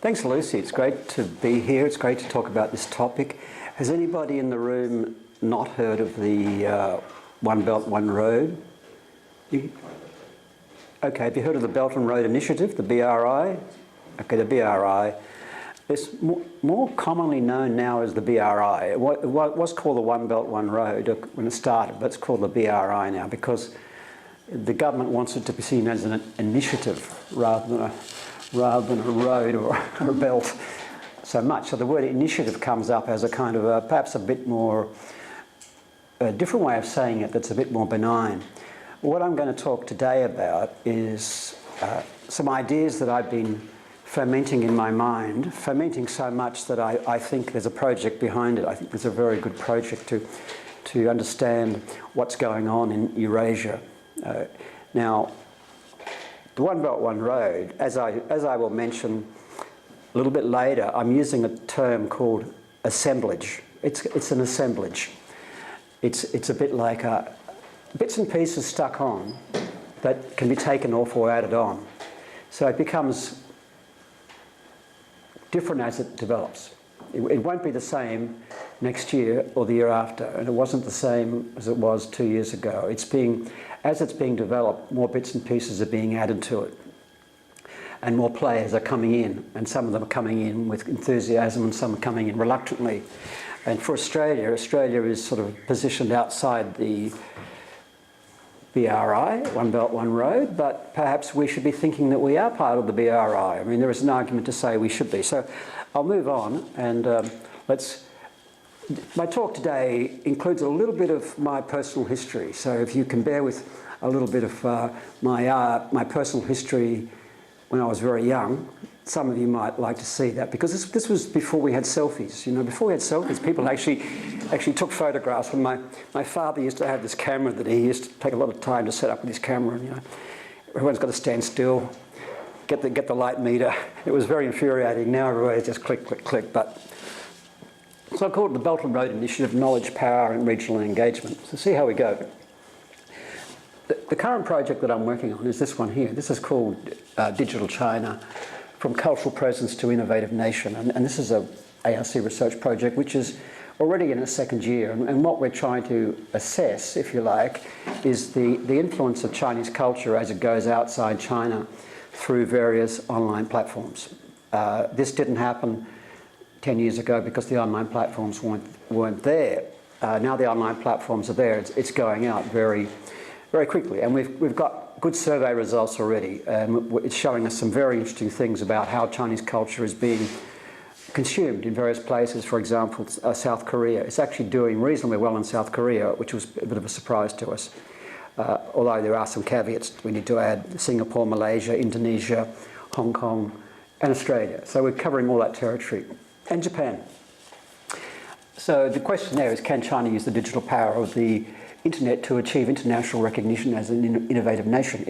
Thanks, Lucy. It's great to be here. It's great to talk about this topic. Has anybody in the room not heard of the One Belt, One Road? Okay, have you heard of the Belt and Road Initiative, the BRI? Okay, the BRI. It's more commonly known now as the BRI. It was called the One Belt, One Road when it started, but it's called the BRI now because the government wants it to be seen as an initiative rather than a road or a belt so much. So the word initiative comes up as a kind of perhaps a bit more, a different way of saying it that's a bit more benign. What I'm going to talk today about is some ideas that I've been fermenting in my mind, fermenting so much that I think there's a project behind it. I think there's a very good project to understand what's going on in Eurasia. Now, the One Belt, One Road, as I will mention a little bit later, I'm using a term called assemblage. It's an assemblage. It's a bit like bits and pieces stuck on that can be taken off or added on. So it becomes different as it develops. It won't be the same next year or the year after, and it wasn't the same as it was 2 years ago. As it's being developed, more bits and pieces are being added to it. And more players are coming in, and some of them are coming in with enthusiasm and some are coming in reluctantly. And for Australia is sort of positioned outside the BRI, One Belt, One Road, but perhaps we should be thinking that we are part of the BRI. I mean, there is an argument to say we should be. So I'll move on, and my talk today includes a little bit of my personal history. So if you can bear with a little bit of my personal history when I was very young, some of you might like to see that, because this was before we had selfies. You know, before we had selfies, people actually took photographs. And my father used to have this camera that he used to take a lot of time to set up with his camera. And, you know, everyone's got to stand still, get the light meter. It was very infuriating. Now everybody just click, click, click. But so I called it the Belt and Road Initiative, Knowledge, Power and Regional Engagement. So see how we go. The current project that I'm working on is this one here. This is called Digital China, From Cultural Presence to Innovative Nation. And this is a ARC research project which is already in its second year. And what we're trying to assess, if you like, is the influence of Chinese culture as it goes outside China through various online platforms. This didn't happen 10 years ago because the online platforms weren't there. Now the online platforms are there. It's going out very, very quickly. And we've got good survey results already. It's showing us some very interesting things about how Chinese culture is being consumed in various places. For example, South Korea. It's actually doing reasonably well in South Korea, which was a bit of a surprise to us. Although there are some caveats we need to add: Singapore, Malaysia, Indonesia, Hong Kong, and Australia. So we're covering all that territory. And Japan. So the question there is, can China use the digital power of the internet to achieve international recognition as an innovative nation?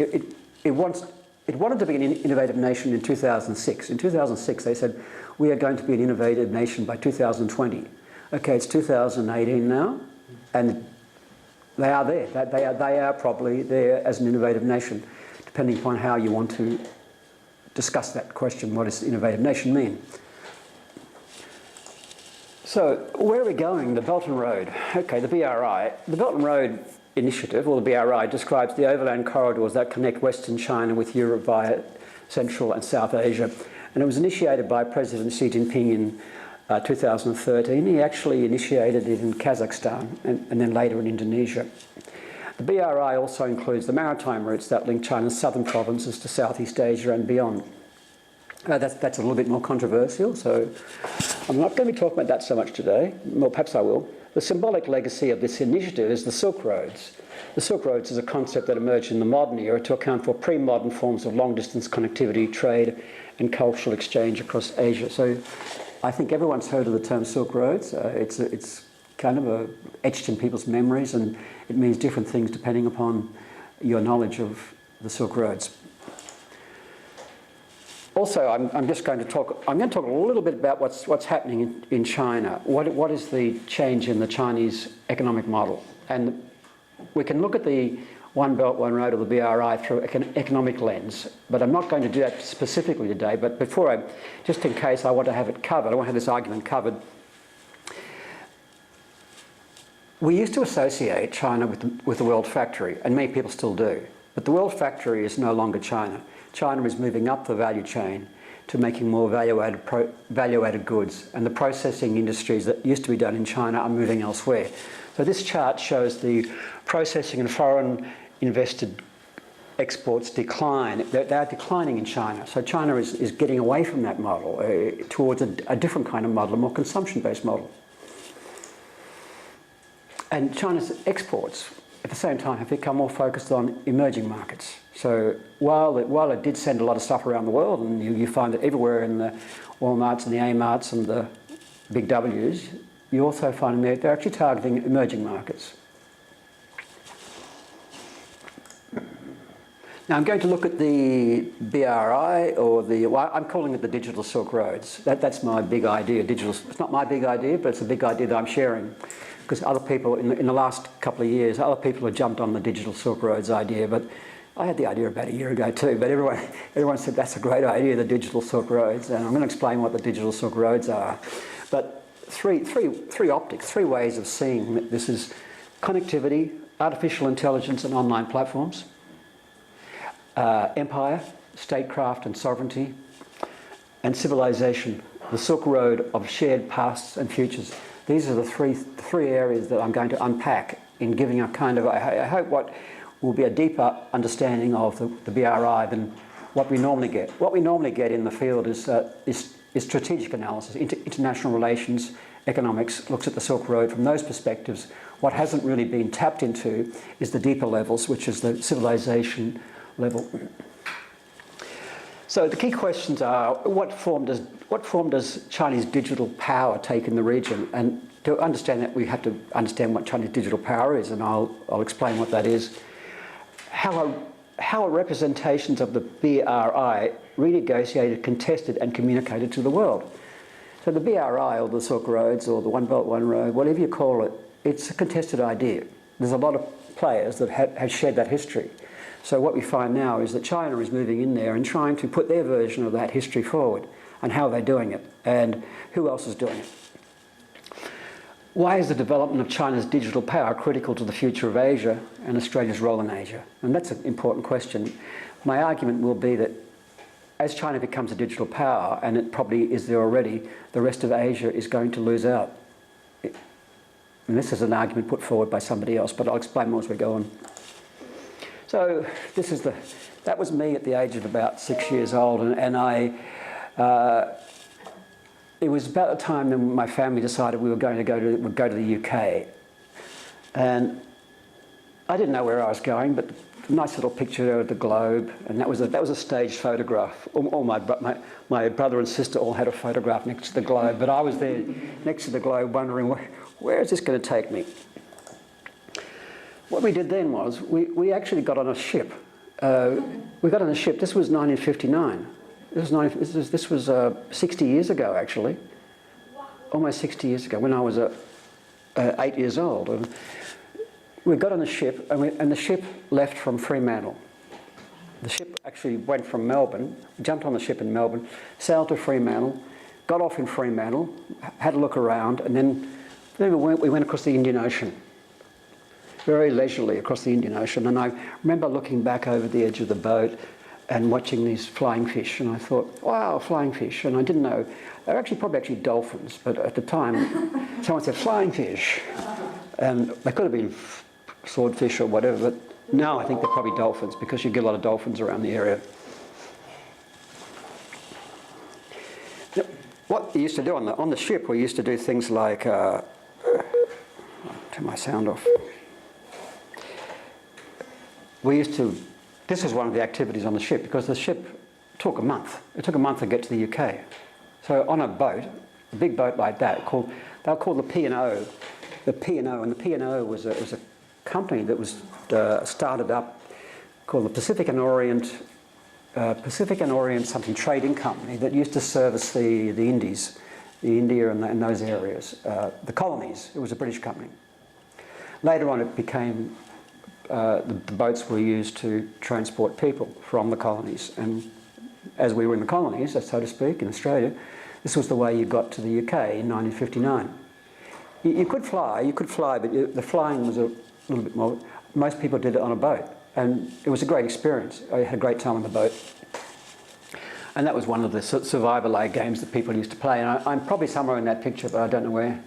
It wanted to be an innovative nation in 2006. In 2006, they said, we are going to be an innovative nation by 2020. Okay, it's 2018 now, and they are there. They are probably there as an innovative nation, depending upon how you want to discuss that question. What does innovative nation mean? So where are we going? The Belt and Road. Okay, the BRI. The Belt and Road Initiative, or the BRI, describes the overland corridors that connect Western China with Europe via Central and South Asia. And it was initiated by President Xi Jinping in 2013. He actually initiated it in Kazakhstan and then later in Indonesia. The BRI also includes the maritime routes that link China's southern provinces to Southeast Asia and beyond. That's a little bit more controversial, so I'm not going to be talking about that so much today. Well, perhaps I will. The symbolic legacy of this initiative is the Silk Roads. The Silk Roads is a concept that emerged in the modern era to account for pre-modern forms of long-distance connectivity, trade, and cultural exchange across Asia. So I think everyone's heard of the term Silk Roads. It's kind of etched in people's memories, and it means different things depending upon your knowledge of the Silk Roads. Also, I'm going to talk a little bit about what's happening in China. What is the change in the Chinese economic model? And we can look at One Belt, One Road, or the BRI through an economic lens. But I'm not going to do that specifically today. But just in case I want to have it covered, I want to have this argument covered. We used to associate China with the world factory, and many people still do. But the world factory is no longer China. China is moving up the value chain to making more value-added goods, and the processing industries that used to be done in China are moving elsewhere. So this chart shows the processing and foreign invested exports decline. They're declining in China. So China is getting away from that model towards a different kind of model, a more consumption-based model. And China's exports, at the same time, have become more focused on emerging markets. So while it did send a lot of stuff around the world, and you find it everywhere in the Walmarts and the Amarts and the big W's, you also find they're actually targeting emerging markets. Now I'm going to look at the BRI, or I'm calling it the Digital Silk Roads. That's my big idea. It's not my big idea, but it's a big idea that I'm sharing. Because other people, in the last couple of years, other people have jumped on the Digital Silk Roads idea, but I had the idea about a year ago too, but everyone said that's a great idea, the Digital Silk Roads, and I'm going to explain what the Digital Silk Roads are. But three optics, three ways of seeing this is connectivity, artificial intelligence and online platforms, empire, statecraft and sovereignty, and civilization, the Silk Road of shared pasts and futures. These are the three areas that I'm going to unpack in giving a kind of, I hope, what will be a deeper understanding of the BRI than what we normally get. What we normally get in the field is strategic analysis, international relations, economics, looks at the Silk Road from those perspectives. What hasn't really been tapped into is the deeper levels, which is the civilization level. So the key questions are, what form does Chinese digital power take in the region? And to understand that, we have to understand what Chinese digital power is, and I'll explain what that is. How are representations of the BRI renegotiated, contested and communicated to the world? So the BRI, or the Silk Roads, or the One Belt, One Road, whatever you call it, it's a contested idea. There's a lot of players that have shared that history. So what we find now is that China is moving in there and trying to put their version of that history forward, and how they're doing it, and who else is doing it. Why is the development of China's digital power critical to the future of Asia and Australia's role in Asia? And that's an important question. My argument will be that as China becomes a digital power, and it probably is there already, the rest of Asia is going to lose out. And this is an argument put forward by somebody else, but I'll explain more as we go on. So that was me at the age of about 6 years old, and it was about the time that my family decided we were going to go to the UK, and I didn't know where I was going, but a nice little picture there of the globe, and that was a staged photograph. All my brother and sister all had a photograph next to the globe, but I was there next to the globe wondering, where is this going to take me? What we did then was we actually got on a ship. We got on a ship. This was 1959. This was 60 years ago, actually. Almost 60 years ago, when I was 8 years old. And we got on the ship, and the ship left from Fremantle. The ship actually went from Melbourne, jumped on the ship in Melbourne, sailed to Fremantle, got off in Fremantle, had a look around, and then we went across the Indian Ocean. Very leisurely across the Indian Ocean, and I remember looking back over the edge of the boat and watching these flying fish, and I thought, wow, flying fish, and I didn't know, they're probably dolphins, but at the time someone said flying fish, and they could have been swordfish or whatever, but now I think they're probably dolphins, because you get a lot of dolphins around the area. What we used to do on the ship, we used to do things like, turn my sound off. This was one of the activities on the ship, because the ship took a month. It took a month to get to the UK. So on a boat, a big boat like that, they were called the P&O. The P&O, and the P&O was a company that was started up called the Pacific and Orient something trading company that used to service the Indies, India and those areas, the colonies. It was a British company. Later on, it became the boats were used to transport people from the colonies. And as we were in the colonies, so to speak, in Australia, this was the way you got to the UK in 1959. You could fly, but the flying was a little bit more. Most people did it on a boat, and it was a great experience. I had a great time on the boat. And that was one of the survival aid games that people used to play. And I'm probably somewhere in that picture, but I don't know where.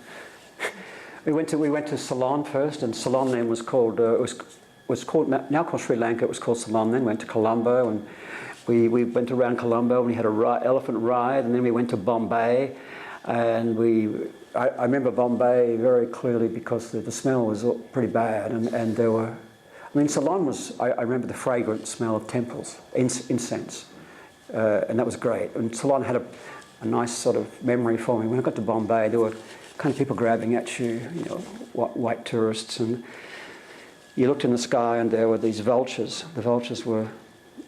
We went to Ceylon first, and Ceylon then was called now called Sri Lanka. It was called Ceylon then. Went to Colombo, and we went around Colombo, and we had an elephant ride, and then we went to Bombay, and I remember Bombay very clearly because the smell was pretty bad, and there were. I mean, Ceylon was. I remember the fragrant smell of temples, incense. And that was great. And Ceylon had a nice sort of memory for me. When I got to Bombay, there were kind of people grabbing at you, white tourists, and you looked in the sky and there were these vultures. The vultures were,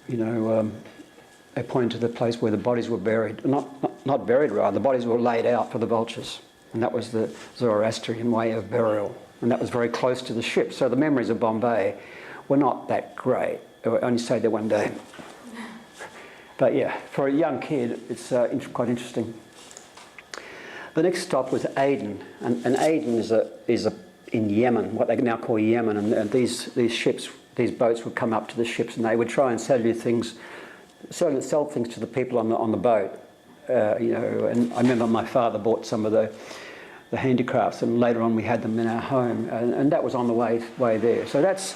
they pointed to the place where the bodies were buried. Not buried, rather. The bodies were laid out for the vultures. And that was the Zoroastrian way of burial. And that was very close to the ship. So the memories of Bombay were not that great. I only stayed there one day. But yeah, for a young kid, it's quite interesting. The next stop was Aden, and Aden is in Yemen, what they now call Yemen, and these ships, these boats would come up to the ships, and they would try and sell things to the people on the boat, And I remember my father bought some of the handicrafts, and later on we had them in our home, and that was on the way there. So that's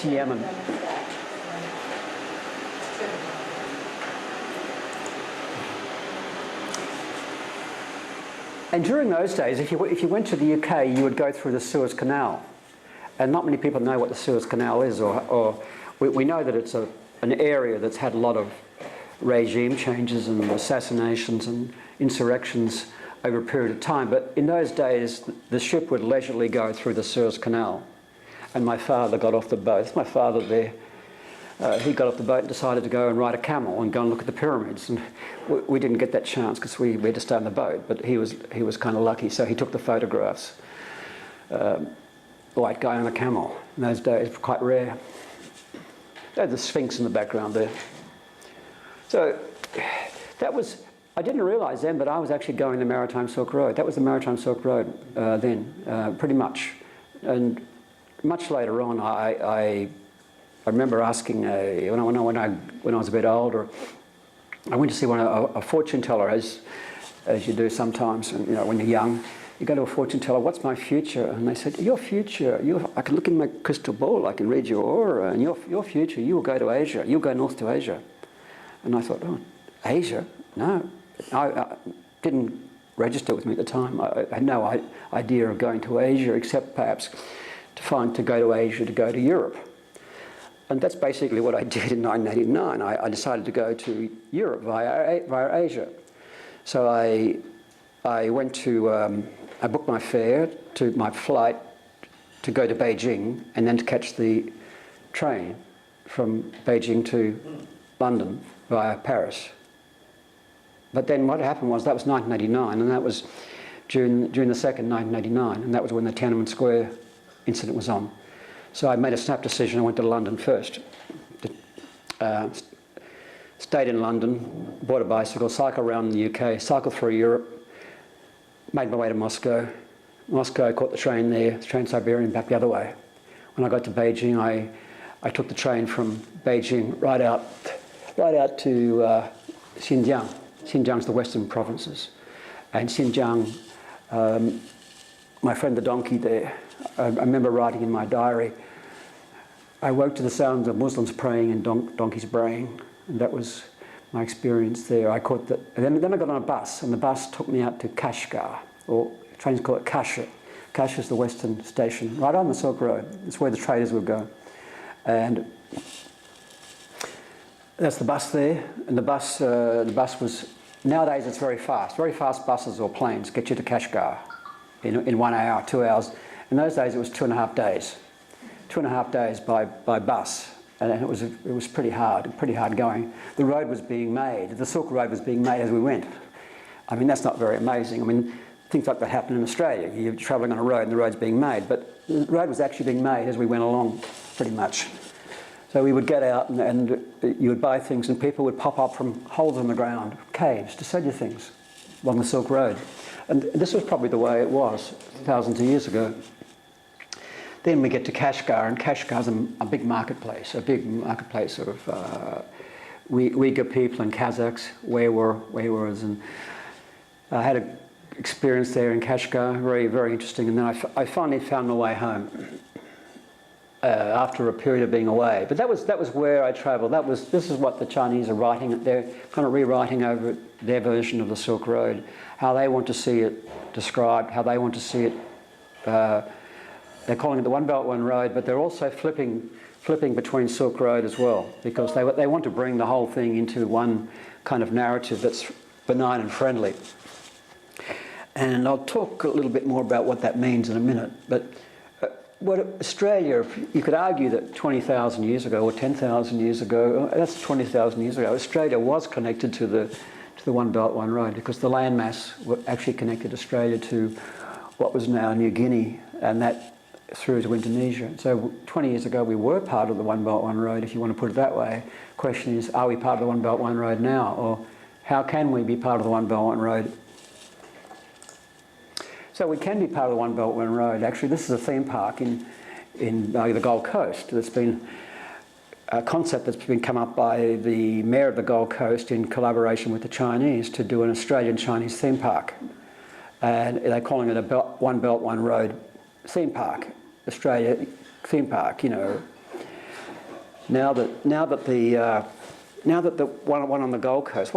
Yemen. And during those days, if you went to the UK, you would go through the Suez Canal. And not many people know what the Suez Canal is, or we know that it's an area that's had a lot of regime changes and assassinations and insurrections over a period of time. But in those days, the ship would leisurely go through the Suez Canal. And my father got off the boat. It's my father there. He got off the boat and decided to go and ride a camel and go and look at the pyramids. And we didn't get that chance because we had to stay on the boat. But he was kind of lucky, so he took the photographs. White guy on a camel. In those days, quite rare. They had the Sphinx in the background there. So that was. I didn't realise then, but I was actually going the Maritime Silk Road. That was the Maritime Silk Road then, pretty much. And much later on, I remember asking when I was a bit older, I went to see a fortune teller, as you do sometimes. And when you're young, you go to a fortune teller. What's my future? And they said, your future. I can look in my crystal ball. I can read your aura, and your future. You will go to Asia. You'll go north to Asia. And I thought, oh, Asia? No, I didn't register with me at the time. I had no idea of going to Asia, except perhaps to go to Asia, to go to Europe. And that's basically what I did in 1989. I decided to go to Europe via Asia. So I went to, I booked my flight to go to Beijing, and then to catch the train from Beijing to London via Paris. But then what happened was, that was 1989, and that was June the 2nd, 1989, and that was when the Tiananmen Square incident was on. So I made a snap decision. I went to London first. Stayed in London, bought a bicycle, cycled around the UK, cycled through Europe, made my way to Moscow. Moscow, caught the train there, Trans-Siberian, back the other way. When I got to Beijing, I took the train from Beijing right out to Xinjiang. Xinjiang's the western provinces. And Xinjiang, my friend the donkey there, I remember writing in my diary, I woke to the sounds of Muslims praying and donkeys braying, and that was my experience there. I caught that, and then I got on a bus, and the bus took me out to Kashgar, or trains call it Kasha. Kasha is the western station, right on the Silk Road. It's where the traders would go, and that's the bus there. And the bus was, nowadays it's very fast. Very fast buses or planes get you to Kashgar in 1 hour, 2 hours. In those days, it was 2.5 days. 2.5 days by bus, and it was pretty hard going. The road was being made. The Silk Road was being made as we went. I mean, that's not very amazing. I mean, things like that happen in Australia. You're travelling on a road and the road's being made, but the road was actually being made as we went along, pretty much. So we would get out and you would buy things and people would pop up from holes in the ground, caves, to sell you things along the Silk Road. And this was probably the way it was thousands of years ago. Then we get to Kashgar, and Kashgar's a big marketplace of Uyghur people and Kazakhs, Uyghurs, and I had an experience there in Kashgar, very, very interesting. And then I finally found my way home after a period of being away. But that was where I travelled. This is what the Chinese are writing. They're kind of rewriting over their version of the Silk Road, how they want to see it described, how they want to see it. They're calling it the One Belt, One Road, but they're also flipping between Silk Road as well, because they want to bring the whole thing into one kind of narrative that's benign and friendly. And I'll talk a little bit more about what that means in a minute. But what Australia, you could argue that 20,000 years ago or 10,000 years ago, that's 20,000 years ago, Australia was connected to the One Belt, One Road, because the landmass actually connected Australia to what was now New Guinea, and that through to Indonesia. So 20 years ago we were part of the One Belt, One Road, if you want to put it that way. The question is, are we part of the One Belt, One Road now? Or how can we be part of the One Belt, One Road? So we can be part of the One Belt, One Road. Actually, this is a theme park in the Gold Coast. That's been a concept that's been come up by the Mayor of the Gold Coast in collaboration with the Chinese to do an Australian-Chinese theme park. And they're calling it a One Belt, One Road theme park, Australia theme park. You know, now that the one on the Gold Coast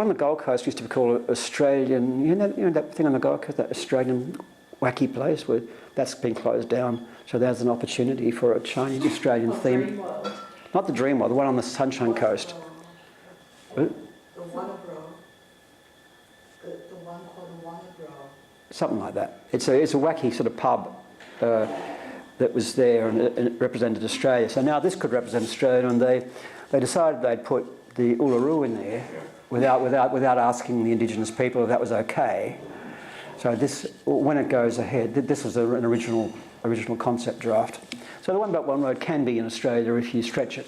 used to be called Australian. You know that thing on the Gold Coast, that Australian wacky place, where that's been closed down. So there's an opportunity for a Chinese Australian theme. Dreamworld. Not the Dreamworld, the one on the Sunshine Coast. The Wannabro. The one called the Wannabro. Something like that. It's a wacky sort of pub that was there, and it represented Australia. So now this could represent Australia, and they decided they'd put the Uluru in there without asking the Indigenous people if that was okay. So this, when it goes ahead, this was an original concept draft. So the One Belt, One Road can be in Australia if you stretch it.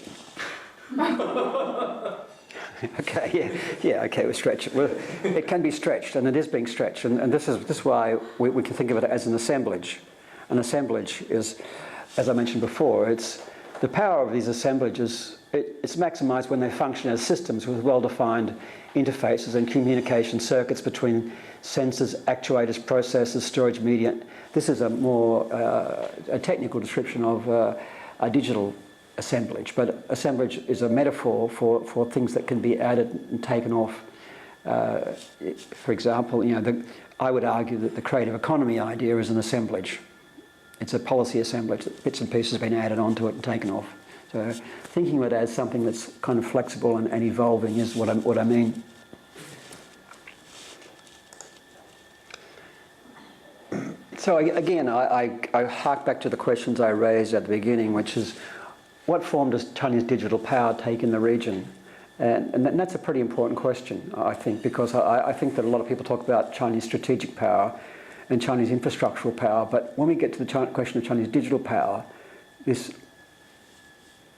Okay, okay, we stretch it. Well, it can be stretched, and it is being stretched, and this is why we can think of it as an assemblage. An assemblage is, as I mentioned before, it's the power of these assemblages. It's maximised when they function as systems with well-defined interfaces and communication circuits between sensors, actuators, processors, storage media. This is a more a technical description of a digital assemblage, but assemblage is a metaphor for things that can be added and taken off. For example, I would argue that the creative economy idea is an assemblage. It's a policy assemblage that bits and pieces have been added onto it and taken off. So thinking of it as something that's kind of flexible and evolving is what I mean. So again, I hark back to the questions I raised at the beginning, which is, what form does Chinese digital power take in the region? And that's a pretty important question, I think, because I think that a lot of people talk about Chinese strategic power and Chinese infrastructural power, but when we get to the question of Chinese digital power, this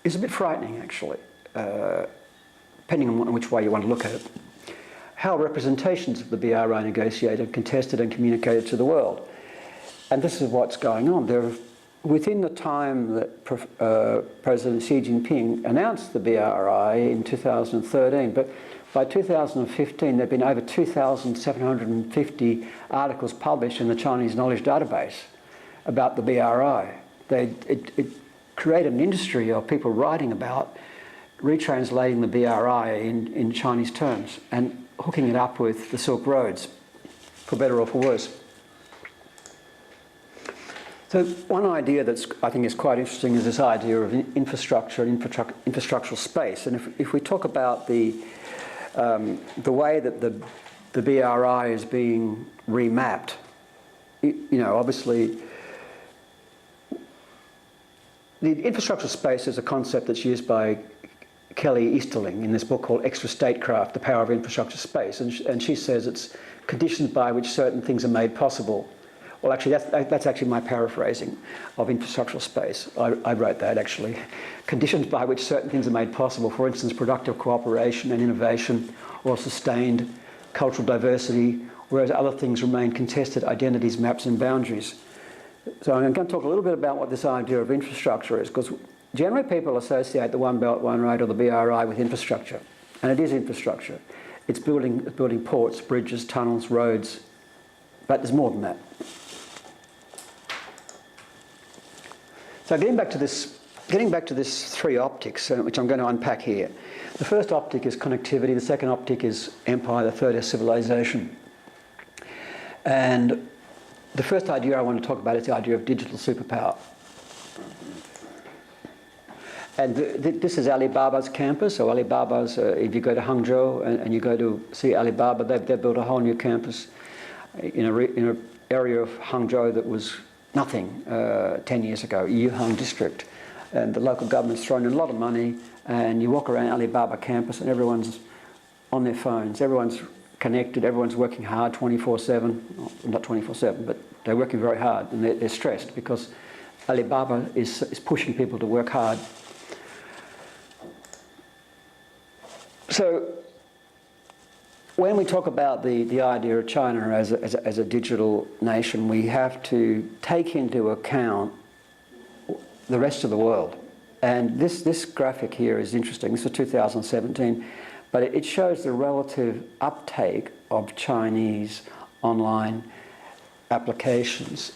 is a bit frightening, actually, depending on which way you want to look at it. How representations of the BRI negotiated, contested and communicated to the world. And this is what's going on. Within the time that President Xi Jinping announced the BRI in 2013, but by 2015 there have been over 2,750 articles published in the Chinese Knowledge Database about the BRI. It created an industry of people writing about retranslating the BRI in Chinese terms and hooking it up with the Silk Roads, for better or for worse. So one idea that's I think is quite interesting is this idea of infrastructure and infrastructural space. And if we talk about the way that the BRI is being remapped, obviously the infrastructure space is a concept that's used by Kelly Easterling in this book called Extra Statecraft, The Power of Infrastructure Space. And she says it's conditions by which certain things are made possible. Well, actually, that's actually my paraphrasing of infrastructural space. I wrote that, actually. Conditions by which certain things are made possible, for instance, productive cooperation and innovation, or sustained cultural diversity, whereas other things remain contested identities, maps and boundaries. So I'm going to talk a little bit about what this idea of infrastructure is, because generally people associate the One Belt, One Road or the BRI with infrastructure, and it is infrastructure. It's building ports, bridges, tunnels, roads, but there's more than that. So getting back to this three optics, which I'm going to unpack here. The first optic is connectivity, the second optic is empire, the third is civilization. And the first idea I want to talk about is the idea of digital superpower. And this is Alibaba's campus. So Alibaba's, if you go to Hangzhou and you go to see Alibaba, they've built a whole new campus in an area of Hangzhou that was nothing 10 years ago, Yuhang district. And the local government's thrown in a lot of money, and you walk around Alibaba campus and everyone's on their phones, everyone's connected, everyone's working hard 24/7, not 24/7, but they're working very hard, and they're stressed because Alibaba is pushing people to work hard. So when we talk about the idea of China as a digital nation, we have to take into account the rest of the world. And this graphic here is interesting. This is 2017, but it shows the relative uptake of Chinese online applications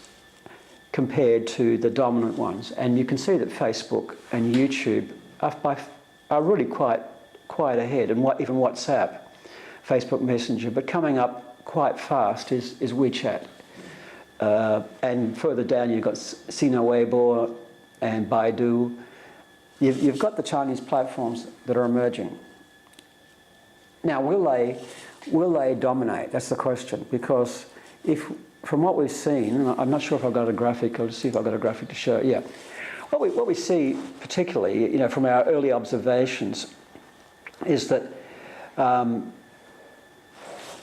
compared to the dominant ones. And you can see that Facebook and YouTube are really quite ahead, and even WhatsApp, Facebook Messenger, but coming up quite fast is WeChat. And further down you've got Sina Weibo and Baidu. You've got the Chinese platforms that are emerging. Now, will they dominate? That's the question. Because from what we've seen, and I'm not sure if I've got a graphic. I'll just see if I've got a graphic to show. Yeah, what we see particularly, from our early observations, is that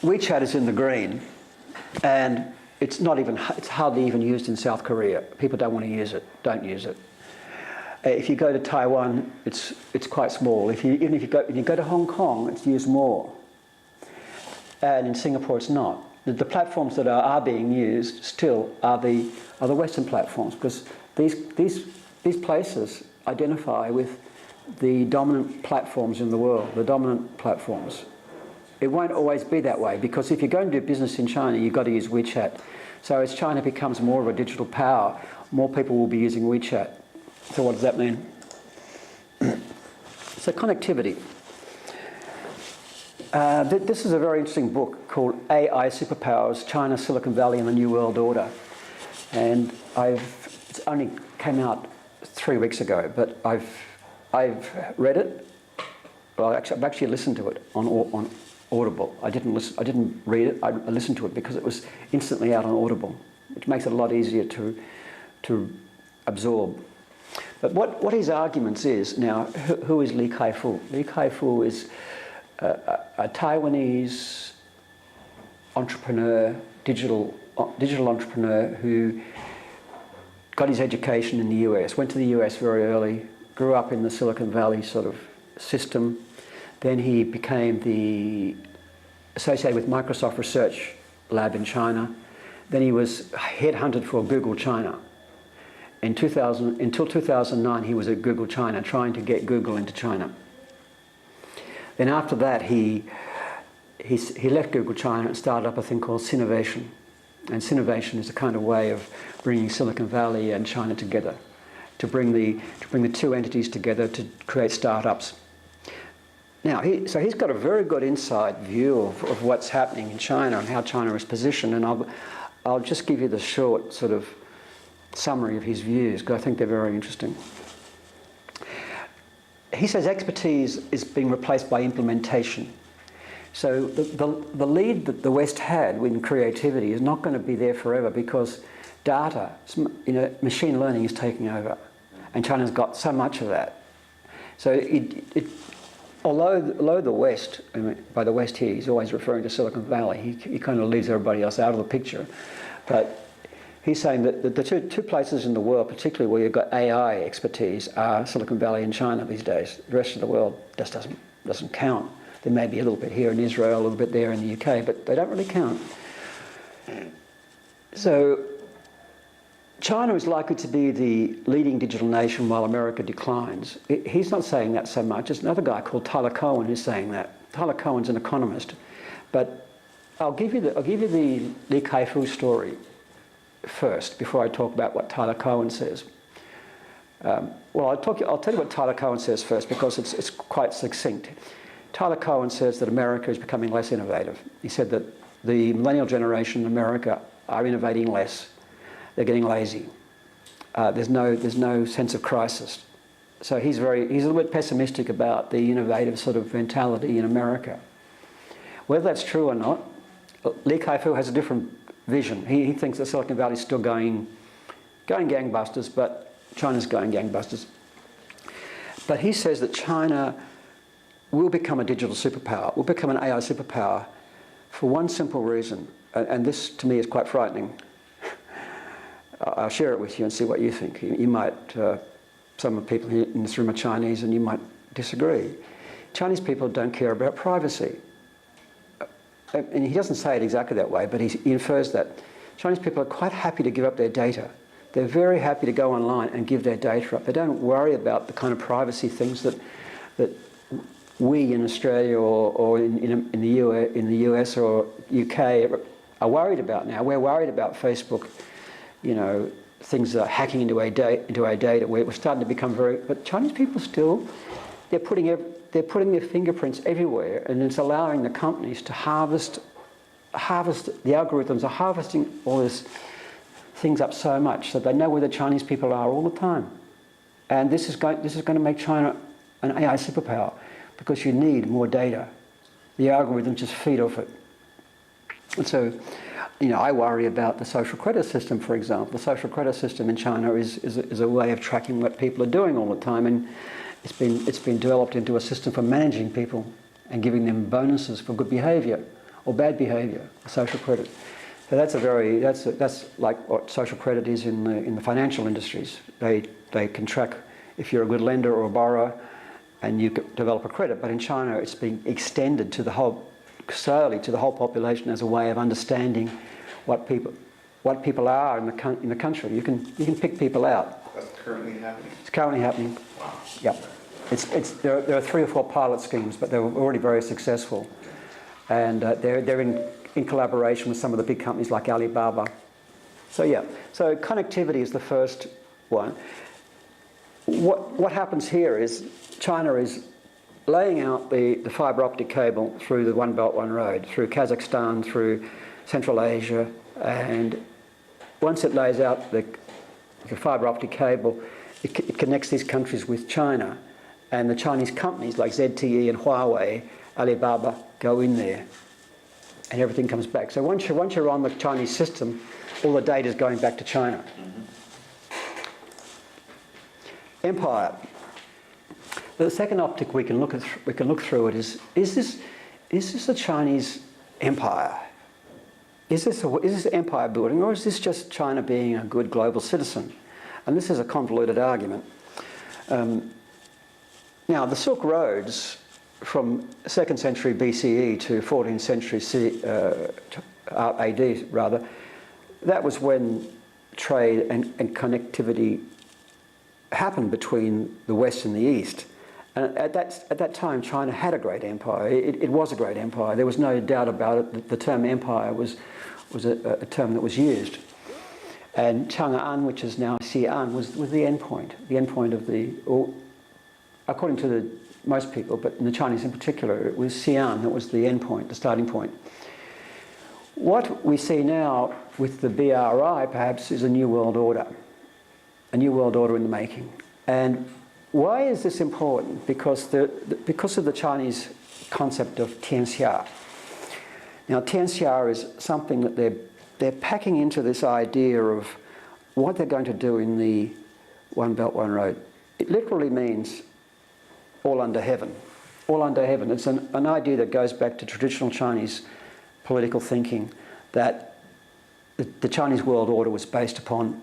WeChat is in the green, and it's hardly even used in South Korea. People don't want to use it. Don't use it. If you go to Taiwan, it's quite small. When you go to Hong Kong, it's used more. And in Singapore, it's not. The platforms that are being used still are the Western platforms, because these places identify with the dominant platforms in the world, the dominant platforms. It won't always be that way, because if you're going to do business in China, you've got to use WeChat. So as China becomes more of a digital power, more people will be using WeChat. So what does that mean? So connectivity. This is a very interesting book called AI Superpowers, China, Silicon Valley and the New World Order. And it's only came out 3 weeks ago, but I've read it. Well, I've actually listened to it on Audible. I didn't read it. I listened to it because it was instantly out on Audible, which makes it a lot easier to absorb. But what his arguments is now, who is Li Kai-fu? Li Kai-fu is a Taiwanese entrepreneur, digital entrepreneur who got his education in the US, went to the US very early, grew up in the Silicon Valley sort of system. Then he became associated with Microsoft Research Lab in China. Then he was headhunted for Google China. Until 2009, he was at Google China, trying to get Google into China. Then after that, he left Google China and started up a thing called Sinovation. And Sinovation is a kind of way of bringing Silicon Valley and China together, to bring the two entities together to create startups. Now, he's got a very good inside view of what's happening in China and how China is positioned, and I'll just give you the short sort of summary of his views, because I think they're very interesting. He says expertise is being replaced by implementation. So the lead that the West had in creativity is not going to be there forever, because data, machine learning is taking over, and China's got so much of that. So although the West, I mean, by the West here, he's always referring to Silicon Valley. He kind of leaves everybody else out of the picture. But he's saying that the two places in the world, particularly where you've got AI expertise, are Silicon Valley and China these days. The rest of the world just doesn't count. There may be a little bit here in Israel, a little bit there in the UK, but they don't really count. So China is likely to be the leading digital nation while America declines. He's not saying that so much. There's another guy called Tyler Cowen who's saying that. Tyler Cowen's an economist, but I'll give you the Li Kai-fu story first before I talk about what Tyler Cowen says. Well, I'll tell you what Tyler Cowen says first because it's quite succinct. Tyler Cowen says that America is becoming less innovative. He said that the millennial generation in America are innovating less. They're getting lazy. There's no sense of crisis. So he's a little bit pessimistic about the innovative sort of mentality in America. Whether that's true or not, Li Kai-fu has a different vision. He thinks that Silicon Valley is still going gangbusters, but China's going gangbusters. But he says that China will become a digital superpower, will become an AI superpower for one simple reason, and this to me is quite frightening. I'll share it with you and see what you think. You might, some of the people here in this room are Chinese and you might disagree. Chinese people don't care about privacy. And he doesn't say it exactly that way, but he infers that Chinese people are quite happy to give up their data. They're very happy to go online and give their data up. They don't worry about the kind of privacy things that we in Australia or in the US or UK are worried about now. We're worried about Facebook, you know, things are hacking into our data. We're starting to become but Chinese people still, they're putting their fingerprints everywhere, and it's allowing the companies to harvest. The algorithms are harvesting all these things up so much that they know where the Chinese people are all the time, and this is going to make China an AI superpower because you need more data. The algorithms just feed off it, and so. You know, I worry about the social credit system, for example. The social credit system in China is a way of tracking what people are doing all the time, and it's been developed into a system for managing people and giving them bonuses for good behaviour or bad behaviour. Social credit. So that's like what social credit is in the financial industries. They can track if you're a good lender or a borrower, and you develop a credit. But in China, it's being extended to the whole population as a way of understanding what people are in the country. You can pick people out. That's currently happening. It's currently happening. Wow. Yeah. There are 3 or 4 pilot schemes, but they're already very successful, and they're in collaboration with some of the big companies like Alibaba. So yeah. So connectivity is the first one. What happens here is China is laying out the fibre optic cable through the One Belt, One Road, through Kazakhstan, through Central Asia, and once it lays out the fibre optic cable, it connects these countries with China, and the Chinese companies like ZTE and Huawei, Alibaba go in there, and everything comes back. So once you're on the Chinese system, all the data is going back to China. Empire. The second optic we can look through it is this a Chinese empire? Is this empire building, or is this just China being a good global citizen? And this is a convoluted argument. Now, the Silk Roads from 2nd century BCE to 14th century AD, rather, that was when trade and connectivity happened between the West and the East. And at that time, China had a great empire. It was a great empire. There was no doubt about it. The term empire was a term that was used. And Chang'an, which is now Xi'an, was the end point. The end point of according to most people, but in the Chinese in particular, it was Xi'an that was the end point, the starting point. What we see now with the BRI, perhaps, is a new world order. A new world order in the making. And why is this important? Because of the Chinese concept of tianxia. Now, tianxia is something that they're packing into this idea of what they're going to do in the One Belt, One Road. It literally means all under heaven. all under heaven. It's an idea that goes back to traditional Chinese political thinking, that the Chinese world order was based upon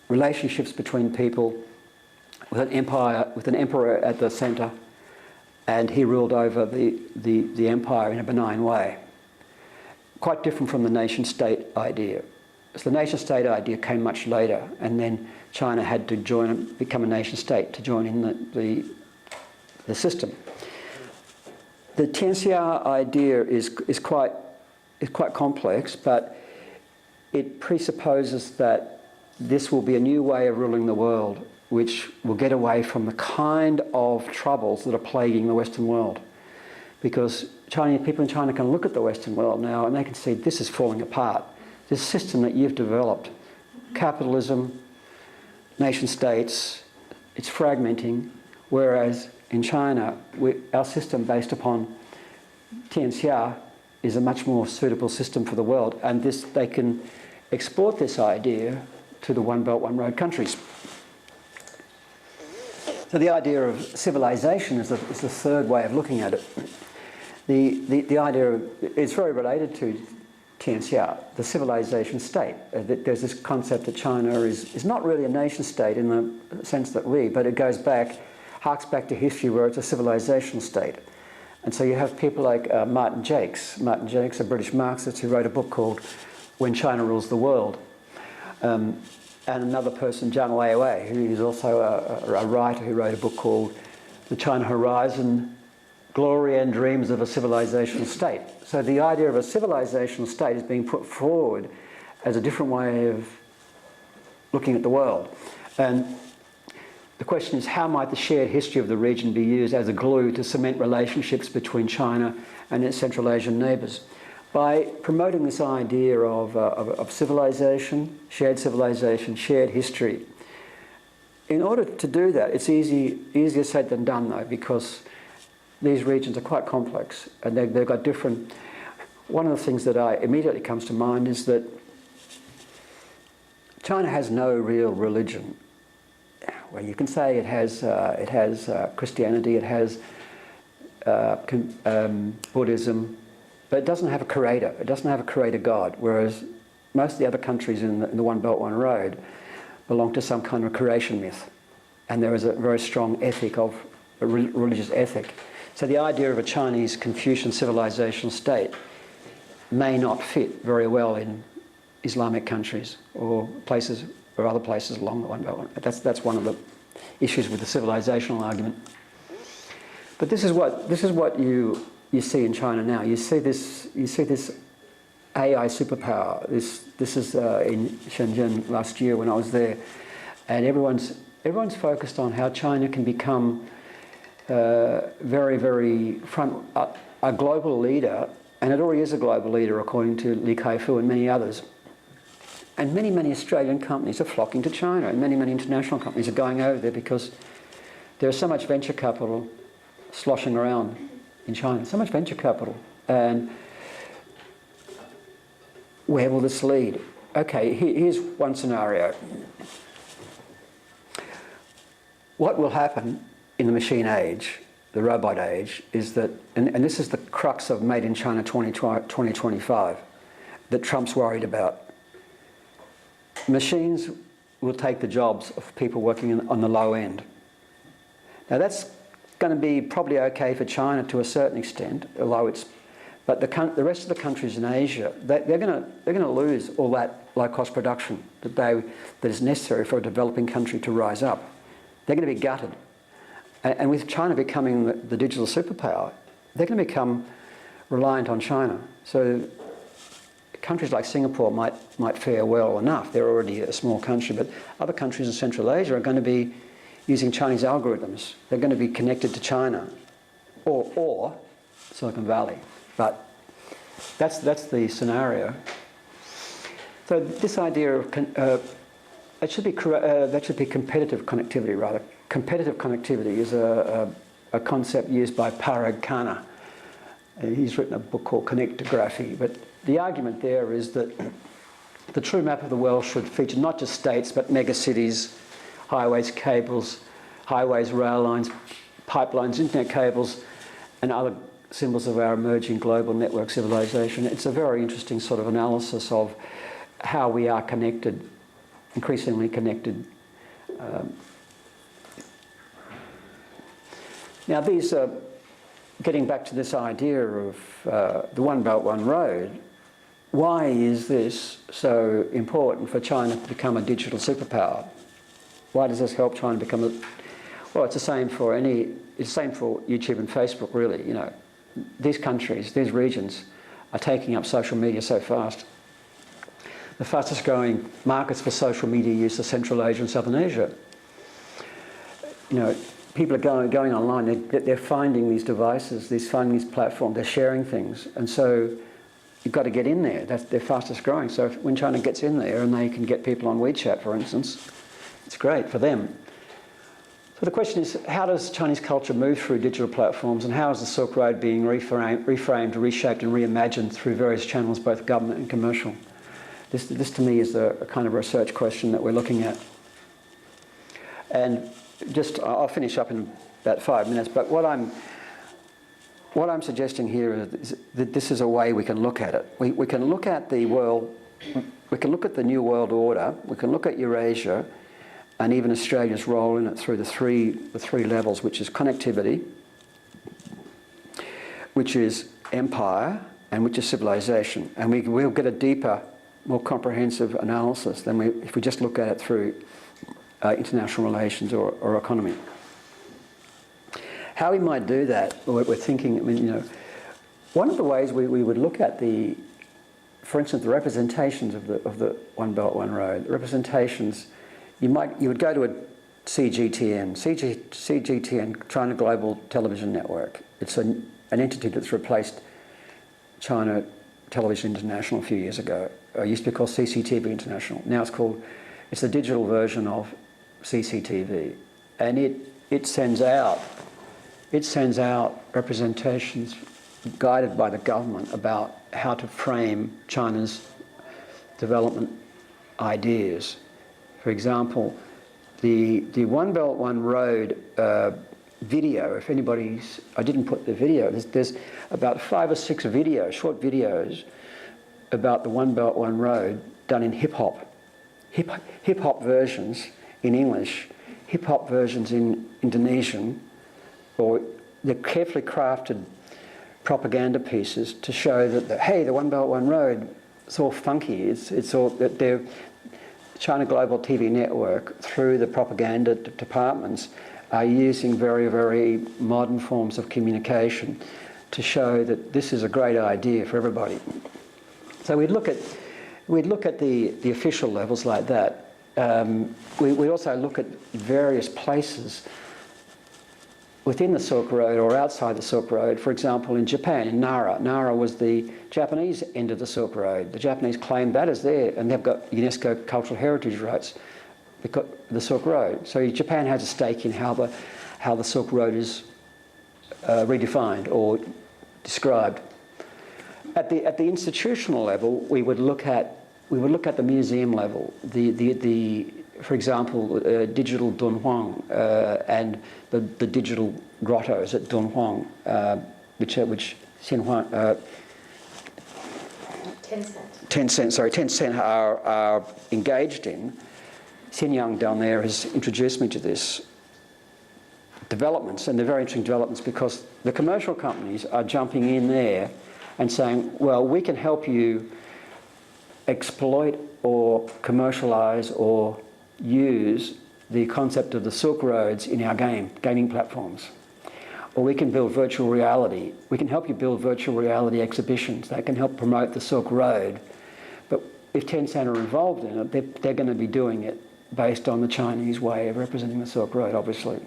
relationships between people with an empire, with an emperor at the centre, and he ruled over the empire in a benign way. Quite different from the nation-state idea. So the nation-state idea came much later, and then China had to become a nation-state to join in the system. The Tianxia idea is quite complex, but it presupposes that this will be a new way of ruling the world, which will get away from the kind of troubles that are plaguing the Western world. Because people in China can look at the Western world now and they can see this is falling apart. This system that you've developed, capitalism, nation states, it's fragmenting, whereas in China, our system based upon Tianxia is a much more suitable system for the world, and they can export this idea to the One Belt, One Road countries. So the idea of civilization is the third way of looking at it. The idea is very related to Tianxia, the civilization state. There's this concept that China is not really a nation state in the sense that but it harks back to history where it's a civilizational state. And so you have people like Martin Jakes. Martin Jakes, a British Marxist who wrote a book called When China Rules the World. And another person, Zhang Weiwei, who is also a writer who wrote a book called The China Horizon, Glory and Dreams of a Civilizational State. So the idea of a civilizational state is being put forward as a different way of looking at the world. And the question is, how might the shared history of the region be used as a glue to cement relationships between China and its Central Asian neighbours? By promoting this idea of civilization, shared history. In order to do that, it's easier said than done though, because these regions are quite complex and they've got different... One of the things that immediately comes to mind is that China has no real religion. Well, you can say it has Christianity, it has Buddhism, but it doesn't have a creator. It doesn't have a creator God, whereas most of the other countries in the One Belt, One Road belong to some kind of creation myth. And there is a very strong ethic of a religious ethic. So the idea of a Chinese Confucian civilizational state may not fit very well in Islamic countries or other places along the One Belt, One Road. That's one of the issues with the civilizational argument. But this is what you see in China now. You see this AI superpower. This is in Shenzhen last year when I was there, and everyone's focused on how China can become very, very a global leader, and it already is a global leader according to Li Kai-fu and many others. And many, many Australian companies are flocking to China, and many, many international companies are going over there because there's so much venture capital sloshing around in China, so much venture capital. And where will this lead? Okay, here's one scenario. What will happen in the machine age, the robot age, is that, and this is the crux of Made in China 2025 that Trump's worried about. Machines will take the jobs of people working on the low end. Now that's going to be probably okay for China to a certain extent, although but the rest of the countries in Asia, they're going to lose all that low-cost production that is necessary for a developing country to rise up. They're going to be gutted, and with China becoming the digital superpower, they're going to become reliant on China. So countries like Singapore might fare well enough. They're already a small country, but other countries in Central Asia are going to be using Chinese algorithms. They're going to be connected to China or Silicon Valley. But that's the scenario. So this idea of that should be competitive connectivity rather. Competitive connectivity is a concept used by Parag Khanna. He's written a book called Connectography. But the argument there is that the true map of the world should feature not just states but megacities, highways, cables, highways, rail lines, pipelines, internet cables, and other symbols of our emerging global network civilization. It's a very interesting sort of analysis of how we are connected, increasingly connected. Now these are, getting back to this idea of the One Belt, One Road, why is this so important for China to become a digital superpower? Why does this help China become a... Well, it's the same for it's the same for YouTube and Facebook, really. You know, these countries, these regions are taking up social media so fast. The fastest growing markets for social media use are Central Asia and Southern Asia. You know, people are going online, they're finding these devices, they're finding these platforms, they're sharing things, and so you've got to get in there. That's their fastest growing. So when China gets in there and they can get people on WeChat, for instance, it's great for them. So the question is, how does Chinese culture move through digital platforms, and how is the Silk Road being reframed, reshaped and reimagined through various channels, both government and commercial? This to me is a kind of research question that we're looking at. And just, I'll finish up in about 5 minutes, but what I'm suggesting here is that this is a way we can look at it. We can look at the world, we can look at the New World Order, we can look at Eurasia, and even Australia's role in it through the three levels, which is connectivity, which is empire, and which is civilization. And we'll get a deeper, more comprehensive analysis than if we just look at it through international relations or economy. How we might do that, we're thinking, I mean, you know, one of the ways we would look at for instance, the representations of the One Belt, One Road, the representations, you would go to a CGTN, China Global Television Network. It's an entity that's replaced China Television International a few years ago. It used to be called CCTV International. Now it's the digital version of CCTV, and it sends out representations guided by the government about how to frame China's development ideas. For example, the One Belt, One Road video, if anybody's... I didn't put the video, there's about 5 or 6 videos, short videos, about the One Belt, One Road done in hip-hop versions in English, hip-hop versions in Indonesian, or they're carefully crafted propaganda pieces to show that, hey, the One Belt, One Road, it's all funky. It's all that they're China Global TV Network, through the propaganda departments, are using very, very modern forms of communication to show that this is a great idea for everybody. So we'd look at the official levels like that. We also look at various places within the Silk Road or outside the Silk Road. For example, in Japan, in Nara. Nara was the Japanese end of the Silk Road. The Japanese claim that as there, and they've got UNESCO cultural heritage rights because the Silk Road. So Japan has a stake in how the Silk Road is redefined or described. At the institutional level, we would look at the museum level. For example, digital Dunhuang and the digital grottos at Dunhuang, which Xinhuang, Tencent are engaged in. Xinyang down there has introduced me to this developments, and they're very interesting developments because the commercial companies are jumping in there and saying, well, we can help you exploit or commercialise or use the concept of the Silk Roads in our gaming platforms. Or we can build virtual reality. We can help you build virtual reality exhibitions that can help promote the Silk Road. But if Tencent are involved in it, they're going to be doing it based on the Chinese way of representing the Silk Road, obviously.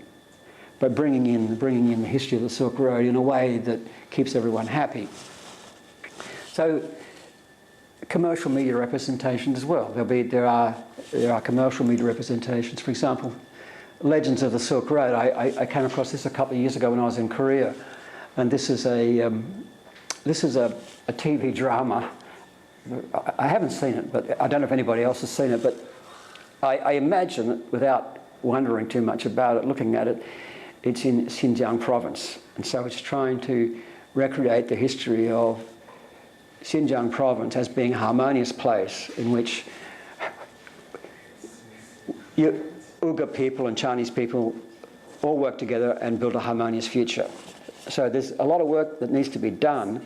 But bringing in the history of the Silk Road in a way that keeps everyone happy. So commercial media representations as well. There are commercial media representations. For example, Legends of the Silk Road. I came across this a couple of years ago when I was in Korea, and this is a TV drama. I haven't seen it, but I don't know if anybody else has seen it. But I imagine, without wondering too much about it, looking at it, it's in Xinjiang province. And so it's trying to recreate the history of Xinjiang province as being a harmonious place in which Uyghur people and Chinese people all work together and build a harmonious future. So there's a lot of work that needs to be done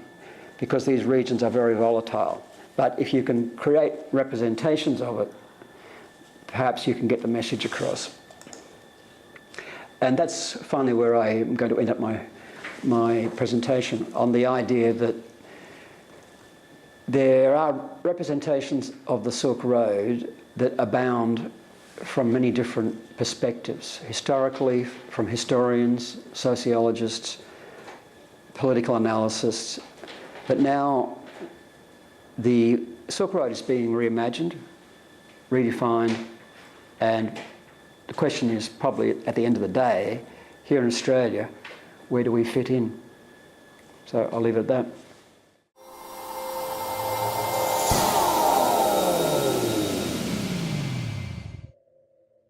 because these regions are very volatile. But if you can create representations of it, perhaps you can get the message across. And that's finally where I'm going to end up my presentation, on the idea that there are representations of the Silk Road that abound from many different perspectives, historically, from historians, sociologists, political analysts, but now the Silk Road is being reimagined, redefined, and the question is probably at the end of the day, here in Australia, where do we fit in? So I'll leave it at that.